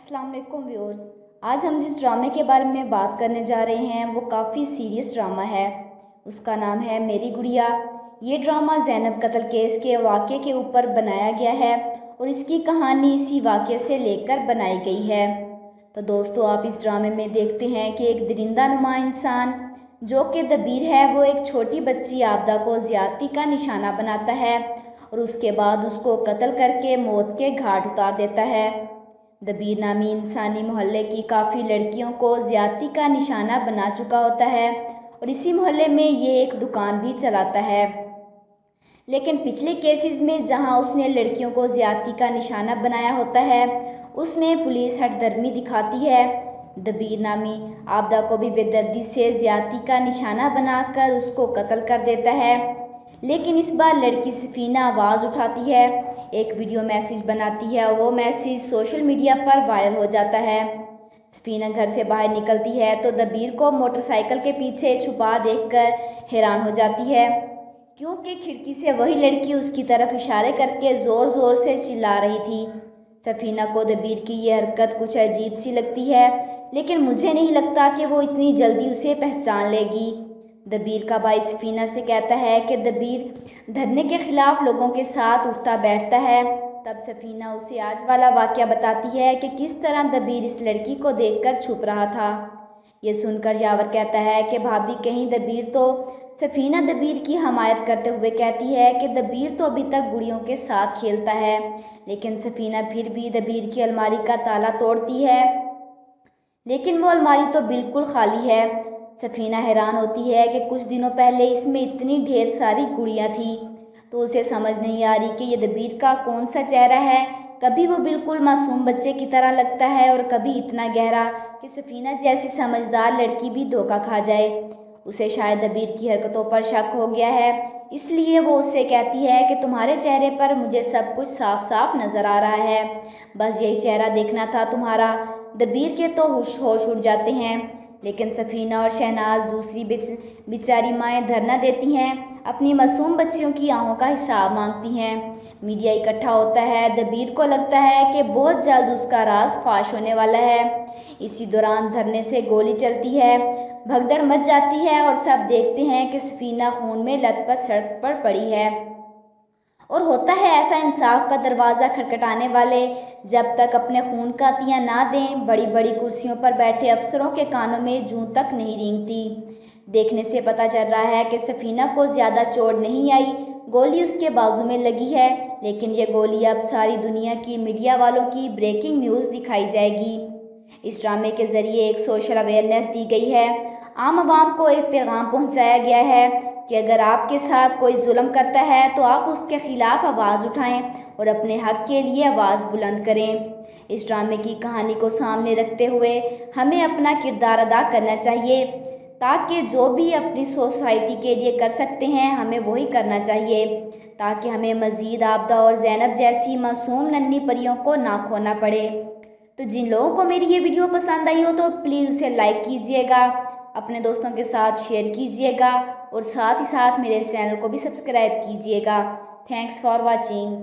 अस्सलाम वालेकुम व्यूअर्स। आज हम जिस ड्रामे के बारे में बात करने जा रहे हैं वो काफ़ी सीरियस ड्रामा है। उसका नाम है मेरी गुड़िया। ये ड्रामा ज़ैनब कत्ल केस के वाक़े के ऊपर बनाया गया है और इसकी कहानी इसी वाक़े से लेकर बनाई गई है। तो दोस्तों, आप इस ड्रामे में देखते हैं कि एक दरिंदा नुमा इंसान जो कि दबीर है, वो एक छोटी बच्ची आबदा को ज़्यादती का निशाना बनाता है और उसके बाद उसको कत्ल करके मौत के घाट उतार देता है। दबीर नामी इंसानी मोहल्ले की काफ़ी लड़कियों को ज़्यादती का निशाना बना चुका होता है और इसी मोहल्ले में ये एक दुकान भी चलाता है। लेकिन पिछले केसेस में जहां उसने लड़कियों को ज़्यादती का निशाना बनाया होता है, उसमें पुलिस हठधर्मी दिखाती है। दबीर नामी आबदा को भी बेदर्दी से ज़्यादती का निशाना बनाकर उसको कत्ल कर देता है। लेकिन इस बार लड़की सफीना आवाज़ उठाती है, एक वीडियो मैसेज बनाती है। वो मैसेज सोशल मीडिया पर वायरल हो जाता है। सफीना घर से बाहर निकलती है तो दबीर को मोटरसाइकिल के पीछे छुपा देखकर हैरान हो जाती है, क्योंकि खिड़की से वही लड़की उसकी तरफ इशारे करके ज़ोर ज़ोर से चिल्ला रही थी। सफीना को दबीर की ये हरकत कुछ अजीब सी लगती है, लेकिन मुझे नहीं लगता कि वो इतनी जल्दी उसे पहचान लेगी। दबीर का भाई सफीना से कहता है कि दबीर धरने के ख़िलाफ़ लोगों के साथ उठता बैठता है। तब सफीना उसे आज वाला वाक़या बताती है कि किस तरह दबीर इस लड़की को देखकर छुप रहा था। ये सुनकर यावर कहता है कि भाभी कहीं दबीर तो। सफीना दबीर की हमायत करते हुए कहती है कि दबीर तो अभी तक गुड़ियों के साथ खेलता है। लेकिन सफीना फिर भी दबीर की अलमारी का ताला तोड़ती है, लेकिन वो अलमारी तो बिल्कुल खाली है। सफीना हैरान होती है कि कुछ दिनों पहले इसमें इतनी ढेर सारी गुड़ियाँ थी, तो उसे समझ नहीं आ रही कि ये दबीर का कौन सा चेहरा है। कभी वो बिल्कुल मासूम बच्चे की तरह लगता है और कभी इतना गहरा कि सफीना जैसी समझदार लड़की भी धोखा खा जाए। उसे शायद दबीर की हरकतों पर शक हो गया है, इसलिए वो उससे कहती है कि तुम्हारे चेहरे पर मुझे सब कुछ साफ साफ नज़र आ रहा है, बस यही चेहरा देखना था तुम्हारा। दबीर के तो होश उड़ जाते हैं। लेकिन सफीना और शहनाज दूसरी बेचारी माएँ धरना देती हैं, अपनी मासूम बच्चियों की आहों का हिसाब मांगती हैं। मीडिया इकट्ठा होता है। दबीर को लगता है कि बहुत जल्द उसका राज फाश होने वाला है। इसी दौरान धरने से गोली चलती है, भगदड़ मच जाती है और सब देखते हैं कि सफीना खून में लथपथ सड़क पर पड़ी है। और होता है ऐसा, इंसाफ का दरवाज़ा खटखटाने वाले जब तक अपने खून का तियाँ ना दें, बड़ी बड़ी कुर्सियों पर बैठे अफसरों के कानों में जूं तक नहीं रेंगती। देखने से पता चल रहा है कि सफीना को ज़्यादा चोट नहीं आई, गोली उसके बाजू में लगी है। लेकिन ये गोली अब सारी दुनिया की मीडिया वालों की ब्रेकिंग न्यूज़ दिखाई जाएगी। इस ड्रामे के ज़रिए एक सोशल अवेयरनेस दी गई है। आम आवाम को एक पैगाम पहुँचाया गया है कि अगर आपके साथ कोई जुल्म करता है तो आप उसके ख़िलाफ़ आवाज़ उठाएं और अपने हक़ के लिए आवाज़ बुलंद करें। इस ड्रामे की कहानी को सामने रखते हुए हमें अपना किरदार अदा करना चाहिए, ताकि जो भी अपनी सोसाइटी के लिए कर सकते हैं हमें वही करना चाहिए, ताकि हमें मज़ीद आबदा और ज़ैनब जैसी मासूम नन्ही परियों को ना खोना पड़े। तो जिन लोगों को मेरी ये वीडियो पसंद आई हो तो प्लीज़ उसे लाइक कीजिएगा, अपने दोस्तों के साथ शेयर कीजिएगा और साथ ही साथ मेरे चैनल को भी सब्सक्राइब कीजिएगा। Thanks for watching.